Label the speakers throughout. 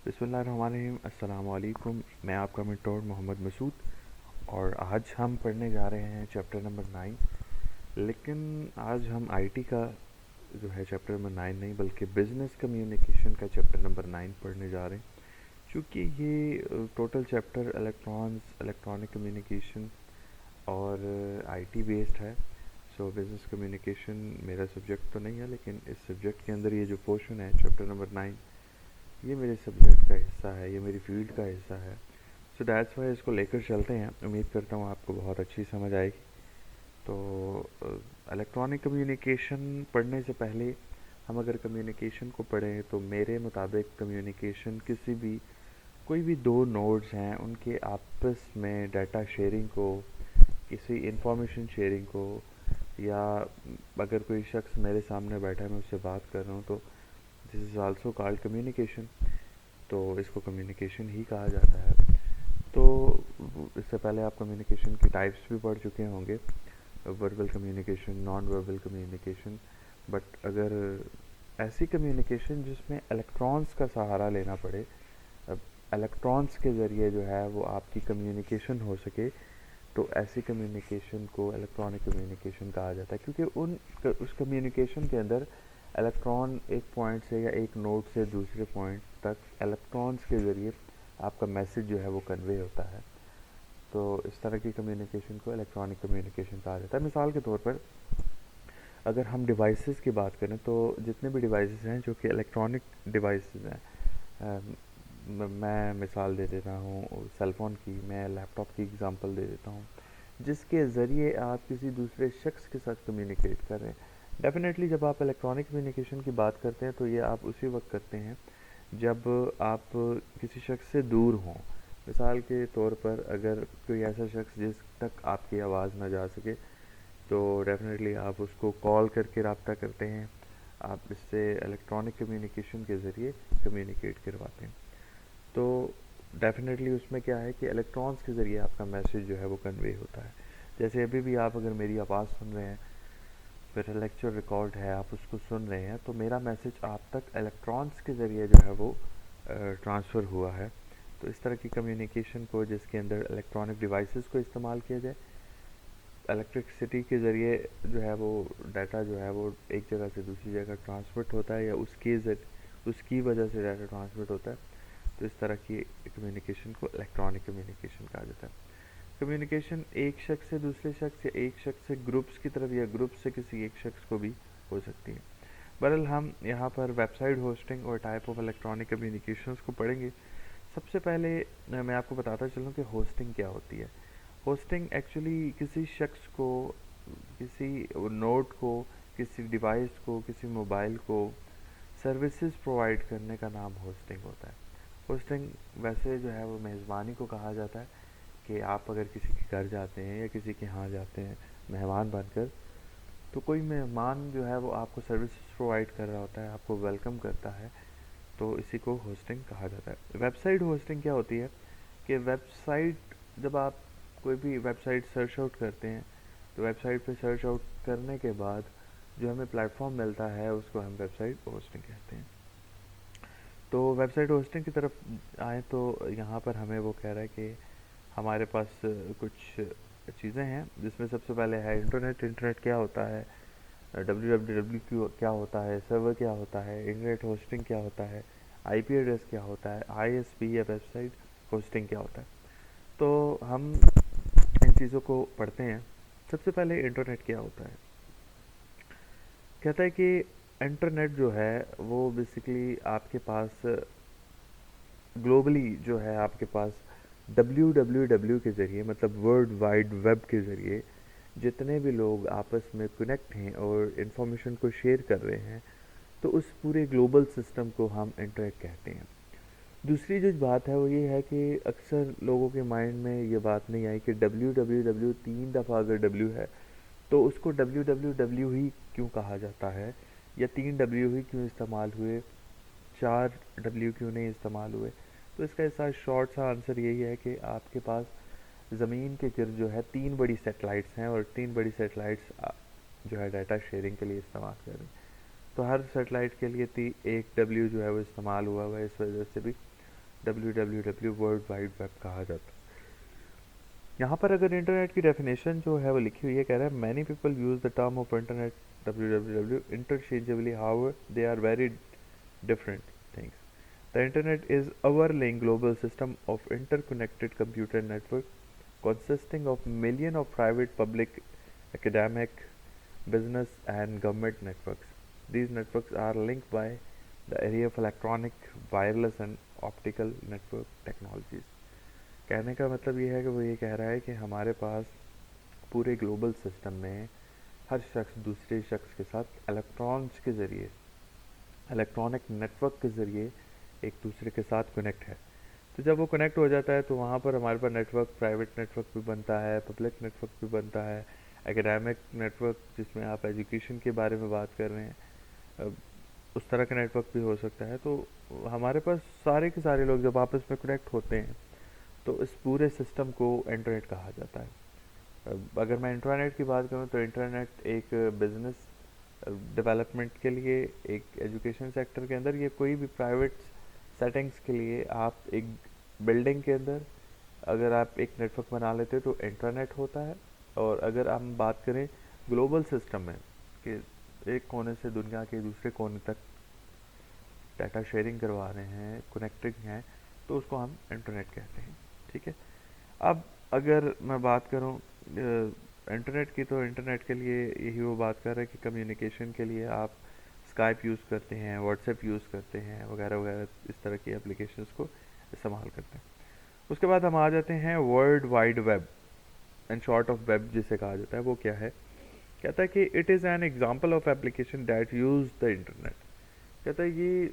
Speaker 1: बिस्मिल्लाहिर्रहमानिर्रहीम। अस्सलाम वालेकुम। मैं आपका मेंटोर मोहम्मद मसूद और आज हम पढ़ने जा रहे हैं चैप्टर नंबर 9। लेकिन आज हम आईटी का जो है चैप्टर नंबर 9 नहीं बल्कि बिज़नेस कम्युनिकेशन का चैप्टर नंबर 9 पढ़ने जा रहे हैं। क्योंकि ये टोटल चैप्टर इलेक्ट्रॉनिक कम्युनिकेशन और आईटी बेस्ड है। सो बिज़नेस कम्युनिकेशन मेरा सब्जेक्ट तो नहीं है, लेकिन इस सब्जेक्ट के अंदर ये जो पोर्शन है चैप्टर नंबर 9, ये मेरे सब्जेक्ट का हिस्सा है, ये मेरी फील्ड का हिस्सा है। सो दैट्स वाई इसको लेकर चलते हैं। उम्मीद करता हूँ आपको बहुत अच्छी समझ आएगी। तो इलेक्ट्रॉनिक कम्युनिकेशन पढ़ने से पहले हम अगर कम्युनिकेशन को पढ़ें तो मेरे मुताबिक कम्युनिकेशन किसी भी कोई भी दो नोड्स हैं उनके आपस में डाटा शेयरिंग को, किसी इंफॉर्मेशन शेयरिंग को, या अगर कोई शख्स मेरे सामने बैठा है मैं उससे बात कर रहा हूँ तो this is also called communication. तो इसको कम्युनिकेशन ही कहा जाता है। तो इससे पहले आप कम्युनिकेशन की टाइप्स भी पढ़ चुके होंगे, verbal communication, non verbal communication. But अगर ऐसी कम्युनिकेशन जिसमें इलेक्ट्रॉन्स का सहारा लेना पड़े, अब इलेक्ट्रॉन्स के ज़रिए जो है वो आपकी कम्युनिकेशन हो सके, तो ऐसी कम्युनिकेशन को इलेक्ट्रॉनिक कम्युनिकेशन कहा जाता है। क्योंकि उस कम्युनिकेशन के अंदर इलेक्ट्रॉन एक पॉइंट से या एक नोड से दूसरे पॉइंट तक इलेक्ट्रॉन्स के ज़रिए आपका मैसेज जो है वो कन्वे होता है। तो इस तरह की कम्युनिकेशन को इलेक्ट्रॉनिक कम्युनिकेशन कहा जाता है। मिसाल के तौर पर अगर हम डिवाइसेस की बात करें तो जितने भी डिवाइसेस हैं जो कि इलेक्ट्रॉनिक डिवाइसेस हैं, मैं मिसाल दे देता हूँ सेलफ़ोन की, मैं लैपटॉप की एग्ज़ाम्पल दे देता हूँ, जिसके ज़रिए आप किसी दूसरे शख्स के साथ कम्युनिकेट कर रहे हैं। डेफ़िनेटली जब आप इलेक्ट्रॉनिक कम्युनिकेशन की बात करते हैं तो ये आप उसी वक्त करते हैं जब आप किसी शख्स से दूर हों। मिसाल के तौर पर अगर कोई ऐसा शख्स जिस तक आपकी आवाज़ ना जा सके तो डेफ़िनेटली आप उसको कॉल करके रब्ता करते हैं, आप इससे इलेक्ट्रॉनिक कम्युनिकेशन के ज़रिए कम्युनिकेट करवाते हैं। तो डेफ़िनेटली उसमें क्या है कि इलेक्ट्रॉन्स के ज़रिए आपका मैसेज जो है वो कन्वे होता है। जैसे अभी भी आप अगर मेरी आवाज़ सुन रहे हैं, फिर लेक्चर रिकॉर्ड है, आप उसको सुन रहे हैं, तो मेरा मैसेज आप तक इलेक्ट्रॉन्स के ज़रिए जो है वो ट्रांसफ़र हुआ है। तो इस तरह की कम्युनिकेशन को जिसके अंदर इलेक्ट्रॉनिक डिवाइसेस को इस्तेमाल किया जाए, इलेक्ट्रिसिटी के ज़रिए जो है वो डाटा जो है वो एक जगह से दूसरी जगह ट्रांसमिट होता है, या उसकी वजह से डाटा ट्रांसमिट होता है। तो इस तरह की कम्युनिकेशन को इलेक्ट्रॉनिक कम्युनिकेशन कहा जाता है। कम्युनिकेशन एक शख्स से दूसरे शख्स या एक शख्स से ग्रुप्स की तरफ या ग्रुप से किसी एक शख्स को भी हो सकती है। बहरहाल हम यहाँ पर वेबसाइट होस्टिंग और टाइप ऑफ इलेक्ट्रॉनिक कम्युनिकेशंस को पढ़ेंगे। सबसे पहले मैं आपको बताता चलूँ कि होस्टिंग क्या होती है। होस्टिंग एक्चुअली किसी शख्स को, किसी नोड को, किसी डिवाइस को, किसी मोबाइल को सर्विसेज प्रोवाइड करने का नाम होस्टिंग होता है। होस्टिंग वैसे जो है वो मेज़बानी को कहा जाता है कि आप अगर किसी के घर जाते हैं या किसी के यहाँ जाते हैं मेहमान बनकर, तो कोई मेहमान जो है वो आपको सर्विसेज प्रोवाइड कर रहा होता है, आपको वेलकम करता है, तो इसी को होस्टिंग कहा जाता है। वेबसाइट होस्टिंग क्या होती है कि वेबसाइट, जब आप कोई भी वेबसाइट सर्च आउट करते हैं तो वेबसाइट पे सर्च आउट करने के बाद जो हमें प्लेटफॉर्म मिलता है उसको हम वेबसाइट होस्टिंग कहते हैं। तो वेबसाइट होस्टिंग की तरफ आए तो यहाँ पर हमें वो कह रहा है कि हमारे पास कुछ चीज़ें हैं, जिसमें सबसे पहले है इंटरनेट। इंटरनेट क्या होता है, www क्या होता है, सर्वर क्या होता है, इंटरनेट होस्टिंग क्या होता है, आईपी एड्रेस क्या होता है, आईएसपी या वेबसाइट होस्टिंग क्या होता है। तो हम इन चीज़ों को पढ़ते हैं। सबसे पहले इंटरनेट क्या होता है। कहता है कि इंटरनेट जो है वो बेसिकली आपके पास ग्लोबली जो है आपके पास www के ज़रिए, मतलब वर्ल्ड वाइड वेब के ज़रिए जितने भी लोग आपस में कनेक्ट हैं और इन्फॉर्मेशन को शेयर कर रहे हैं, तो उस पूरे ग्लोबल सिस्टम को हम इंटरनेट कहते हैं। दूसरी जो बात है वो ये है कि अक्सर लोगों के माइंड में ये बात नहीं आई कि www 3 दफ़ा अगर w है तो उसको www ही क्यों कहा जाता है, या 3 w ही क्यों इस्तेमाल हुए, 4 w क्यों नहीं इस्तेमाल हुए। तो इसका ऐसा शॉर्ट सा आंसर यही है कि आपके पास ज़मीन के गिर्द जो है 3 बड़ी सैटेलाइट्स हैं, और 3 बड़ी सैटेलाइट्स जो है डाटा शेयरिंग के लिए इस्तेमाल कर रहे हैं। तो हर सैटेलाइट के लिए एक डब्ल्यू जो है वो इस्तेमाल हुआ है, इस वजह से भी www वर्ल्ड वाइड वेब कहा जाता है। यहाँ पर अगर इंटरनेट की डेफिनेशन जो है वो लिखी हुई है, कह रहा है many people use the term of internet www interchangeably, however they are very different things. The internet is overlaying global system of interconnected computer network consisting of million of private, public, academic, business and government networks. These networks are linked by the area of electronic, wireless and optical network technologies. कहने का मतलब ये है कि वो ये कह रहा है कि हमारे पास पूरे ग्लोबल सिस्टम में हर शख्स दूसरे शख्स के साथ इलेक्ट्रॉन्स के ज़रिए, इलेक्ट्रॉनिक नेटवर्क के ज़रिए एक दूसरे के साथ कनेक्ट है। तो जब वो कनेक्ट हो जाता है तो वहाँ पर हमारे पास नेटवर्क, प्राइवेट नेटवर्क भी बनता है, पब्लिक नेटवर्क भी बनता है, एकेडमिक नेटवर्क जिसमें आप एजुकेशन के बारे में बात कर रहे हैं, उस तरह का नेटवर्क भी हो सकता है। तो हमारे पास सारे के सारे लोग जब आपस में कनेक्ट होते हैं तो इस पूरे सिस्टम को इंटरनेट कहा जाता है। अगर मैं इंटरनेट की बात करूं तो इंटरनेट एक बिज़नेस डेवलपमेंट के लिए, एक एजुकेशन सेक्टर के अंदर, ये कोई भी प्राइवेट सेटिंग्स के लिए आप एक बिल्डिंग के अंदर अगर आप एक नेटवर्क बना लेते हो तो इंटरनेट होता है। और अगर हम बात करें ग्लोबल सिस्टम में कि एक कोने से दुनिया के दूसरे कोने तक डाटा शेयरिंग करवा रहे हैं, कनेक्टिंग हैं, तो उसको हम इंटरनेट कहते हैं। ठीक है। अब अगर मैं बात करूं इंटरनेट की, तो इंटरनेट के लिए यही वो बात कर रहे हैं कि कम्युनिकेशन के लिए आप स्काइप यूज़ करते हैं, व्हाट्सएप यूज़ करते हैं, वगैरह वगैरह, इस तरह की एप्लीकेशंस को इस्तेमाल करते हैं। उसके बाद हम आ जाते हैं world wide web, and short of web जिसे कहा जाता है। वो क्या है? कहता है कि it is an example of application that use the internet. कहता है ये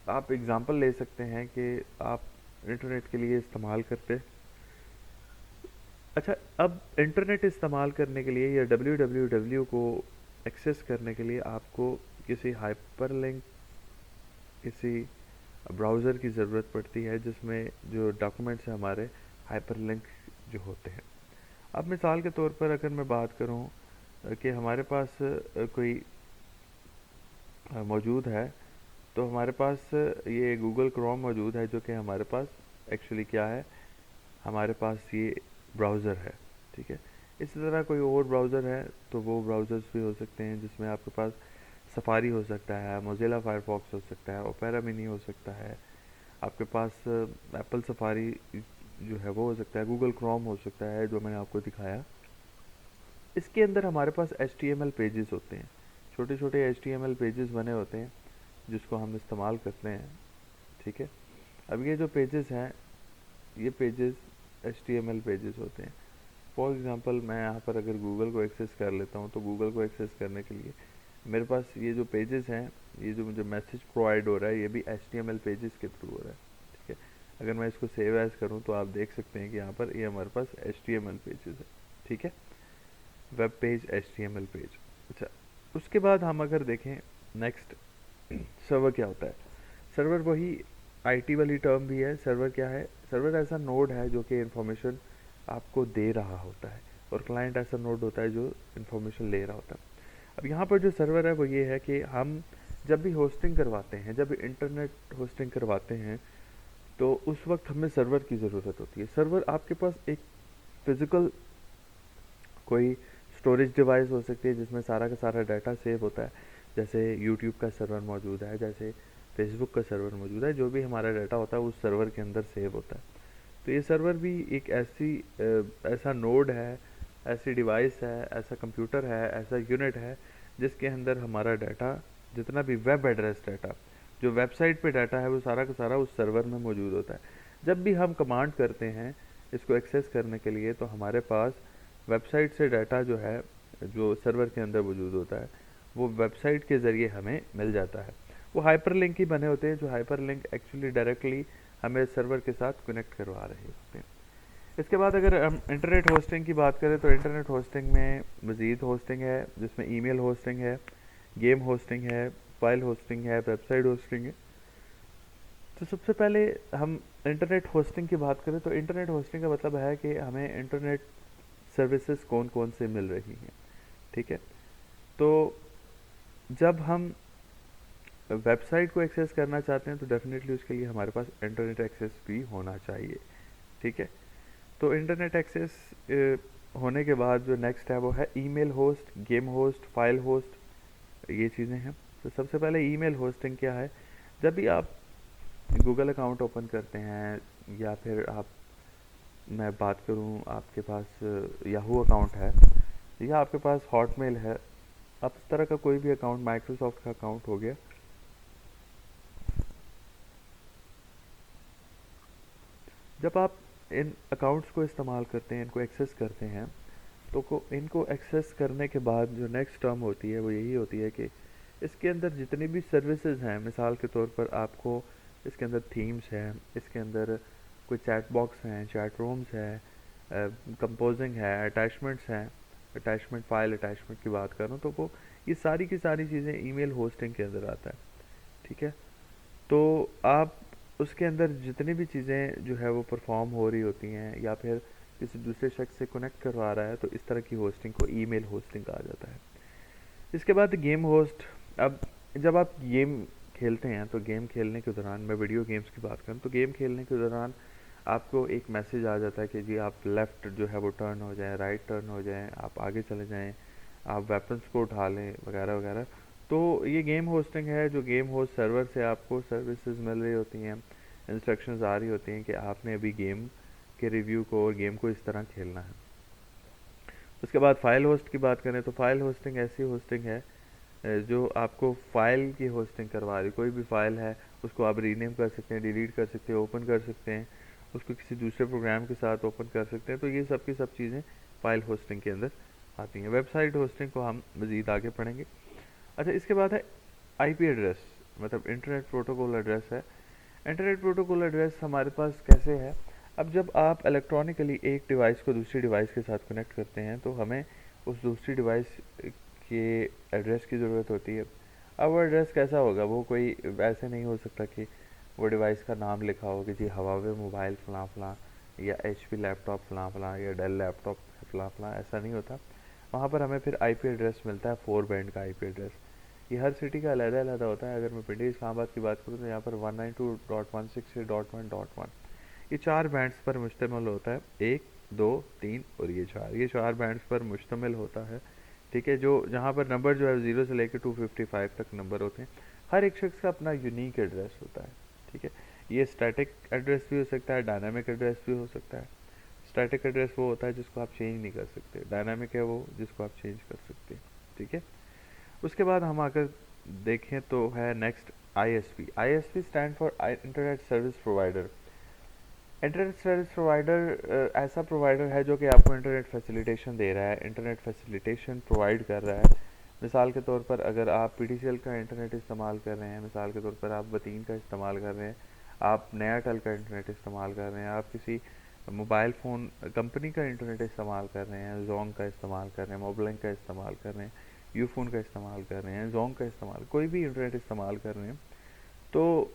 Speaker 1: आप एग्ज़ाम्पल ले सकते हैं कि आप इंटरनेट के लिए इस्तेमाल करते हैं। अच्छा, अब इंटरनेट इस्तेमाल करने के लिए या www को एक्सेस करने के लिए आपको किसी हाइपरलिंक, किसी ब्राउज़र की ज़रूरत पड़ती है जिसमें जो डॉक्यूमेंट्स हैं हमारे हाइपरलिंक जो होते हैं। अब मिसाल के तौर पर अगर मैं बात करूं कि हमारे पास कोई मौजूद है, तो हमारे पास ये गूगल क्रोम मौजूद है जो कि हमारे पास एक्चुअली क्या है, हमारे पास ये ब्राउज़र है। ठीक है। इसी तरह कोई और ब्राउज़र है तो वो ब्राउज़र्स भी हो सकते हैं जिसमें आपके पास सफारी हो सकता है, मोज़िला फायरफॉक्स हो सकता है, ओपेरा मिनी हो सकता है, आपके पास एप्पल सफारी जो है वो हो सकता है, गूगल क्रोम हो सकता है जो मैंने आपको दिखाया। इसके अंदर हमारे पास HTML पेजेस होते हैं, छोटे छोटे HTML पेजेस बने होते हैं जिसको हम इस्तेमाल करते हैं। ठीक है। अब ये जो पेजेस हैं, ये पेजेस HTML पेजेस होते हैं। फॉर एग्ज़ाम्पल मैं यहाँ पर अगर गूगल को एक्सेस कर लेता हूँ तो गूगल को एक्सेस करने के लिए मेरे पास ये जो पेजेस हैं, ये जो मुझे मैसेज प्रोवाइड हो रहा है, ये भी HTML पेजेस के थ्रू हो रहा है। ठीक है। अगर मैं इसको सेव एज करूँ तो आप देख सकते हैं कि यहाँ पर ये हमारे पास HTML पेजेस है। ठीक है। Web page, HTML page. अच्छा, उसके बाद हम अगर देखें नेक्स्ट, सर्वर क्या होता है? सर्वर वही IT वाली टर्म भी है। सर्वर क्या है? सर्वर ऐसा नोड है जो कि इंफॉर्मेशन आपको दे रहा होता है, और क्लाइंट ऐसा नोड होता है जो इंफॉर्मेशन ले रहा होता है। अब यहाँ पर जो सर्वर है वो ये है कि हम जब भी होस्टिंग करवाते हैं, जब भी इंटरनेट होस्टिंग करवाते हैं, तो उस वक्त हमें सर्वर की ज़रूरत होती है। सर्वर आपके पास एक फिज़िकल कोई स्टोरेज डिवाइस हो सकती है जिसमें सारा का सारा डाटा सेव होता है, जैसे यूट्यूब का सर्वर मौजूद है, जैसे फेसबुक का सर्वर मौजूद है। जो भी हमारा डाटा होता है उस सर्वर के अंदर सेव होता है। तो ये सर्वर भी एक ऐसा नोड है, ऐसी डिवाइस है, ऐसा कंप्यूटर है, ऐसा यूनिट है जिसके अंदर हमारा डाटा, जितना भी वेब एड्रेस डाटा, जो वेबसाइट पे डाटा है, वो सारा का सारा उस सर्वर में मौजूद होता है। जब भी हम कमांड करते हैं इसको एक्सेस करने के लिए, तो हमारे पास वेबसाइट से डाटा जो है, जो सर्वर के अंदर मौजूद होता है, वो वेबसाइट के ज़रिए हमें मिल जाता है। वो हाइपरलिंक ही बने होते हैं, जो हाइपरलिंक एक्चुअली डायरेक्टली हमें सर्वर के साथ कनेक्ट करवा रहे होते हैं। इसके बाद अगर हम इंटरनेट होस्टिंग की बात करें तो इंटरनेट होस्टिंग में मज़ीद होस्टिंग है, जिसमें ईमेल होस्टिंग है, गेम होस्टिंग है, फाइल होस्टिंग है, वेबसाइट होस्टिंग है। तो सबसे पहले हम इंटरनेट होस्टिंग की बात करें तो इंटरनेट होस्टिंग का मतलब है कि हमें इंटरनेट सर्विसेज कौन कौन से मिल रही हैं। ठीक है। तो जब हम वेबसाइट को एक्सेस करना चाहते हैं तो डेफिनेटली उसके लिए हमारे पास इंटरनेट एक्सेस भी होना चाहिए, ठीक है। तो इंटरनेट एक्सेस होने के बाद जो नेक्स्ट है वो है email host, game host, file host, ये चीज़ें हैं। तो सबसे पहले ईमेल होस्टिंग क्या है। जब भी आप गूगल अकाउंट ओपन करते हैं या फिर आप, मैं बात करूं आपके पास याहू अकाउंट है या आपके पास हॉटमेल है, आप इस तरह का कोई भी अकाउंट, माइक्रोसॉफ्ट का अकाउंट हो गया, जब आप इन अकाउंट्स को इस्तेमाल करते हैं, इनको एक्सेस करते हैं, तो इनको एक्सेस करने के बाद जो नेक्स्ट टर्म होती है वो यही होती है कि इसके अंदर जितनी भी सर्विसेज हैं, मिसाल के तौर पर आपको इसके अंदर थीम्स हैं, इसके अंदर कोई चैट बॉक्स हैं, चैट रूम्स हैं, कंपोजिंग है, अटैचमेंट्स हैं, अटैचमेंट फाइल अटैचमेंट की बात करूँ तो वो ये सारी की सारी चीज़ें ईमेल होस्टिंग के अंदर आता है, ठीक है। तो आप उसके अंदर जितनी भी चीज़ें जो है वो परफॉर्म हो रही होती हैं या फिर किसी दूसरे शख्स से कनेक्ट करवा रहा है, तो इस तरह की होस्टिंग को ईमेल होस्टिंग कहा जाता है। इसके बाद गेम होस्ट। अब जब आप गेम खेलते हैं तो गेम खेलने के दौरान, मैं वीडियो गेम्स की बात करूँ तो गेम खेलने के दौरान आपको एक मैसेज आ जाता है कि जी आप लेफ़्ट जो है वो टर्न हो जाएं, राइट टर्न हो जाएं, आप आगे चले जाएं, आप वेपन्स को उठा लें, वगैरह वगैरह। तो ये गेम होस्टिंग है, जो गेम होस्ट सर्वर से आपको सर्विसेज मिल रही होती हैं, इंस्ट्रक्शंस आ रही होती हैं कि आपने अभी गेम के रिव्यू को और गेम को इस तरह खेलना है। उसके बाद फ़ाइल होस्ट की बात करें तो फ़ाइल होस्टिंग ऐसी होस्टिंग है जो आपको फ़ाइल की होस्टिंग करवा रही। कोई भी फ़ाइल है उसको आप रीनेम कर सकते हैं, डिलीट कर सकते हैं, ओपन कर सकते हैं, उसको किसी दूसरे प्रोग्राम के साथ ओपन कर सकते हैं। तो ये सब की सब चीज़ें फ़ाइल होस्टिंग के अंदर आती हैं। वेबसाइट होस्टिंग को हम मज़ीद आगे पढ़ेंगे। अच्छा, इसके बाद है आईपी एड्रेस, मतलब इंटरनेट प्रोटोकॉल एड्रेस है। इंटरनेट प्रोटोकॉल एड्रेस हमारे पास कैसे है। अब जब आप इलेक्ट्रॉनिकली एक डिवाइस को दूसरी डिवाइस के साथ कनेक्ट करते हैं तो हमें उस दूसरी डिवाइस के एड्रेस की ज़रूरत होती है। अब वो एड्रेस कैसा होगा, वो कोई ऐसे नहीं हो सकता कि वो डिवाइस का नाम लिखा हो कि जी हवावे मोबाइल फ़लाँ फ़लाँ या एचपी लैपटॉप फ़लाँ फ़लाँ या डेल लैपटॉप फ़लाँ फ़लाँ, ऐसा नहीं होता। वहाँ पर हमें फिर आईपी एड्रेस मिलता है, 4 बैंड का आईपी एड्रेस। ये हर सिटी का अलग-अलग होता है। अगर मैं पिंडी इस्लामाबाद की बात करूँ तो यहाँ पर 192.168.1.1 ये 4 बैंड्स पर मुश्तमिल होता है। 1, 2, 3 और ये 4, ये 4 बैंड्स पर मुश्तमिल होता है, ठीक है। जो जहाँ पर नंबर जो है 0 से लेकर 255 तक नंबर होते हैं। हर एक शख्स का अपना यूनिक एड्रेस होता है, ठीक है। ये स्टैटिक एड्रेस भी हो सकता है, डायनामिक एड्रेस भी हो सकता है। स्टैटिक एड्रेस वो होता है जिसको आप चेंज नहीं कर सकते, डायनामिक है वो जिसको आप चेंज कर सकते हैं, ठीक है। उसके बाद हम अगर देखें तो है next ISP. ISP stand for internet service provider. Internet service provider ऐसा प्रोवाइडर है जो कि आपको इंटरनेट फैसिलिटेशन दे रहा है, इंटरनेट फैसिलिटेशन प्रोवाइड कर रहा है। मिसाल के तौर पर अगर आप पीटीसीएल का इंटरनेट इस्तेमाल कर रहे हैं, मिसाल के तौर पर आप वतीन का इस्तेमाल कर रहे हैं, आप नयाटेल का इंटरनेट इस्तेमाल कर रहे हैं, आप किसी मोबाइल फ़ोन कंपनी का इंटरनेट इस्तेमाल कर रहे हैं, जोंग का इस्तेमाल कर रहे हैं, मोबलिंक का इस्तेमाल कर रहे हैं, यूफोन का इस्तेमाल कर रहे हैं, जोंग का इस्तेमाल, कोई भी इंटरनेट इस्तेमाल कर रहे हैं, तो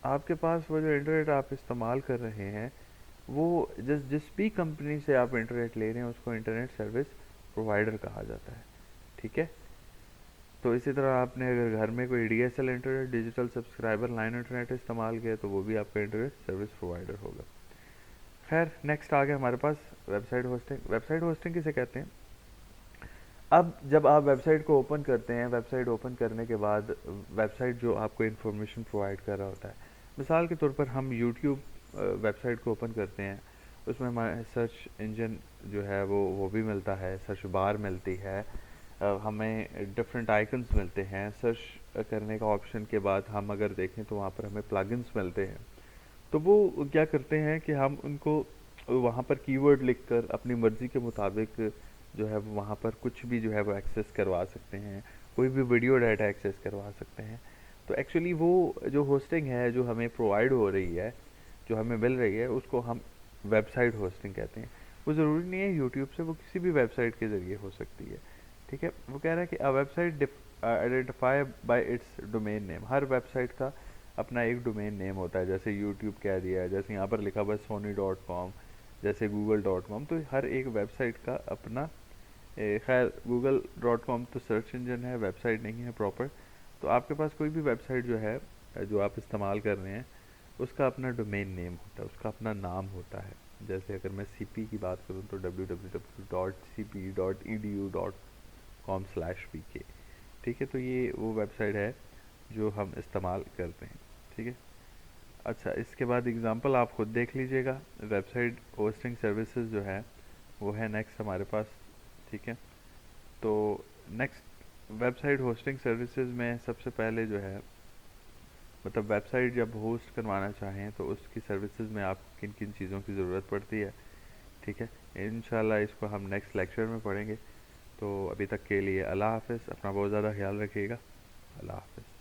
Speaker 1: आपके पास वो जो इंटरनेट आप इस्तेमाल कर रहे हैं वो जिस भी कंपनी से आप इंटरनेट ले रहे हैं उसको इंटरनेट सर्विस प्रोवाइडर कहा जाता है, ठीक है। तो इसी तरह आपने अगर घर में कोई DSL internet, digital subscriber line internet इस्तेमाल किया तो वो भी आपका इंटरनेट सर्विस प्रोवाइडर होगा। खैर, नेक्स्ट आ गया हमारे पास वेबसाइट होस्टिंग। वेबसाइट होस्टिंग किसे कहते हैं। अब जब आप वेबसाइट को ओपन करते हैं, वेबसाइट ओपन करने के बाद वेबसाइट जो आपको इन्फॉर्मेशन प्रोवाइड कर रहा होता है, मिसाल के तौर पर हम यूट्यूब वेबसाइट को ओपन करते हैं, उसमें हमारे सर्च इंजन जो है वो भी मिलता है, सर्च बार मिलती है, हमें डिफरेंट आइकन्स मिलते हैं। सर्च करने का ऑप्शन के बाद हम अगर देखें तो वहाँ पर हमें प्लगइन्स मिलते हैं। तो वो क्या करते हैं कि हम उनको वहाँ पर कीवर्ड लिखकर अपनी मर्ज़ी के मुताबिक जो है वहाँ पर कुछ भी जो है वो एक्सेस करवा सकते हैं, कोई भी वीडियो डाटा एक्सेस करवा सकते हैं। तो एक्चुअली वो जो होस्टिंग है जो हमें प्रोवाइड हो रही है, जो हमें मिल रही है, उसको हम वेबसाइट होस्टिंग कहते हैं। वो ज़रूरी नहीं है यूट्यूब से, वो किसी भी वेबसाइट के ज़रिए हो सकती है, ठीक है। वो कह रहा है कि a website identify bye its domain name. Her website का अपना एक डोमेन नेम होता है, जैसे यूट्यूब कह दिया है, जैसे यहाँ पर लिखा हुआ है sony.com, जैसे google.com। तो हर एक वेबसाइट का अपना खैर google.com तो सर्च इंजन है, वेबसाइट नहीं है प्रॉपर। तो आपके पास कोई भी वेबसाइट जो है जो आप इस्तेमाल कर रहे हैं उसका अपना डोमेन नेम होता है, उसका अपना नाम होता है। जैसे अगर मैं सीपी की बात करूँ तो www.cp.edu.com/pk। ठीक है, तो ये वो वेबसाइट है जो हम इस्तेमाल करते हैं। ठीक है, अच्छा इसके बाद एग्ज़ाम्पल आप खुद देख लीजिएगा। वेबसाइट होस्टिंग सर्विसेज जो है वो है नेक्स्ट हमारे पास। ठीक है, तो नेक्स्ट वेबसाइट होस्टिंग सर्विसेज में सबसे पहले जो है मतलब वेबसाइट जब होस्ट करवाना चाहें तो उसकी सर्विसेज में आप किन किन चीज़ों की ज़रूरत पड़ती है। ठीक है, इंशाल्लाह इसको हम नेक्स्ट लेक्चर में पढ़ेंगे। तो अभी तक के लिए अल्लाह हाफ़िज़, अपना बहुत ज़्यादा ख्याल रखिएगा। अल्लाह हाफ़िज़।